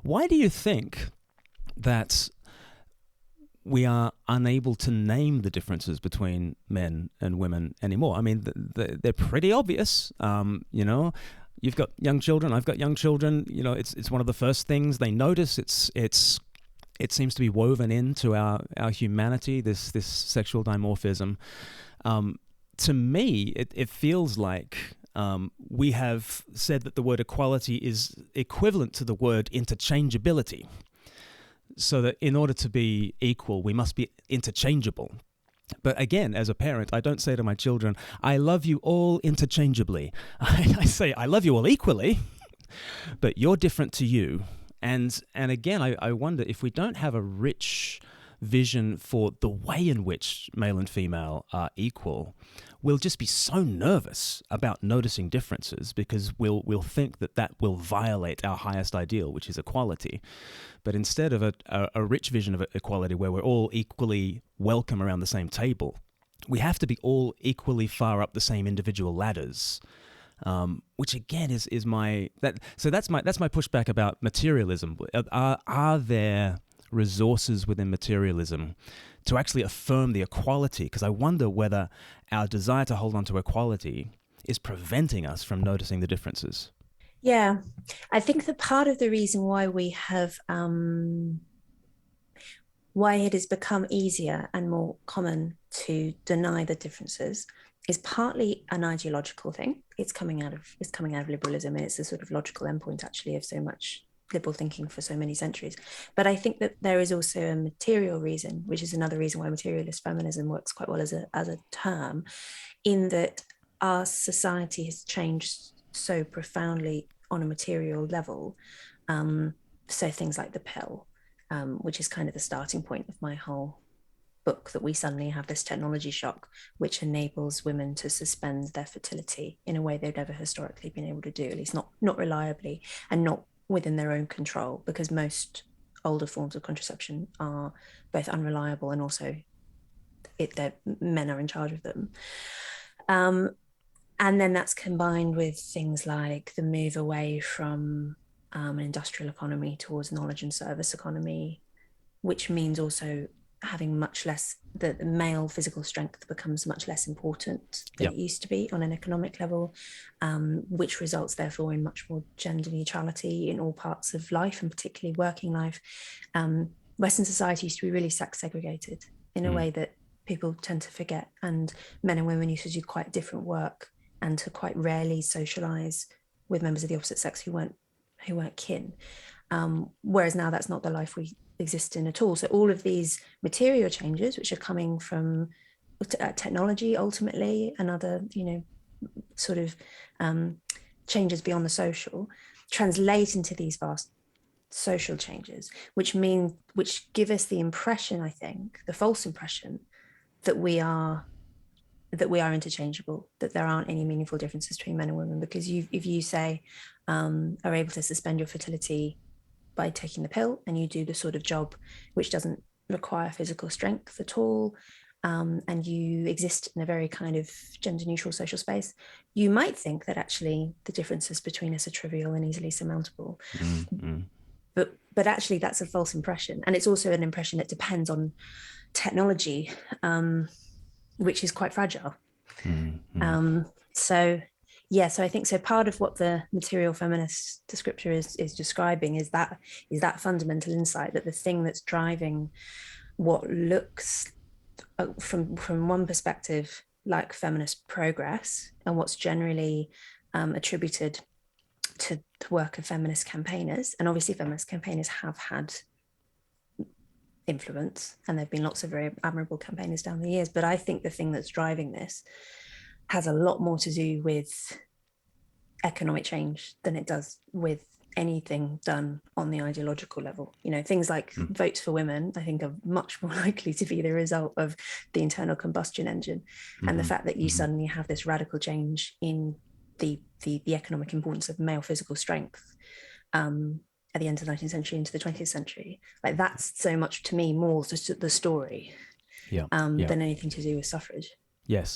Why do you think that we are unable to name the differences between men and women anymore? I mean, they're pretty obvious. You've got young children, I've got young children. It's one of the first things they notice. It seems to be woven into our humanity, this sexual dimorphism. To me, it feels like we have said that the word equality is equivalent to the word interchangeability. So that in order to be equal, we must be interchangeable. But again, as a parent, I don't say to my children, I love you all interchangeably. I say, I love you all equally, but you're different to you. And again, I wonder if we don't have a rich vision for the way in which male and female are equal, we'll just be so nervous about noticing differences because we'll think that will violate our highest ideal, which is equality. But instead of a rich vision of equality where we're all equally welcome around the same table, we have to be all equally far up the same individual ladders. Which again is my pushback about materialism. Are there resources within materialism to actually affirm the equality? Because I wonder whether our desire to hold on to equality is preventing us from noticing the differences. Yeah, I think that part of the reason why why it has become easier and more common to deny the differences is partly an ideological thing. It's coming out of liberalism, and it's a sort of logical endpoint actually of so much liberal thinking for so many centuries. But I think that there is also a material reason, which is another reason why materialist feminism works quite well as a term, in that our society has changed so profoundly on a material level. So things like the pill, which is kind of the starting point of my whole book, that we suddenly have this technology shock which enables women to suspend their fertility in a way they've never historically been able to do, at least not reliably and not within their own control, because most older forms of contraception are both unreliable and also men are in charge of them. And then that's combined with things like the move away from an industrial economy towards knowledge and service economy, which means also having much less, the male physical strength becomes much less important than it used to be on an economic level, which results therefore in much more gender neutrality in all parts of life, and particularly working life. Western society used to be really sex segregated in a way that people tend to forget, and men and women used to do quite different work and to quite rarely socialize with members of the opposite sex who weren't kin. Whereas now that's not the life we exist in at all. So all of these material changes, which are coming from technology ultimately, and other, sort of changes beyond the social, translate into these vast social changes, which give us the impression, I think, the false impression, that we are interchangeable, that there aren't any meaningful differences between men and women. Because if you say are able to suspend your fertility by taking the pill, and you do the sort of job which doesn't require physical strength at all, and you exist in a very kind of gender neutral social space, you might think that actually the differences between us are trivial and easily surmountable. Mm-hmm. But actually that's a false impression, and it's also an impression that depends on technology, which is quite fragile. Mm-hmm. So I think so. Part of what the material feminist descriptor is describing is that fundamental insight that the thing that's driving what looks from one perspective like feminist progress, and what's generally attributed to the work of feminist campaigners, and obviously feminist campaigners have had influence, and there have been lots of very admirable campaigners down the years, but I think the thing that's driving this has a lot more to do with economic change than it does with anything done on the ideological level. Things like votes for women, I think, are much more likely to be the result of the internal combustion engine, and the fact that you suddenly have this radical change in the economic importance of male physical strength at the end of the 19th century into the 20th century. Like, that's so much to me more just the story than anything to do with suffrage. Yes.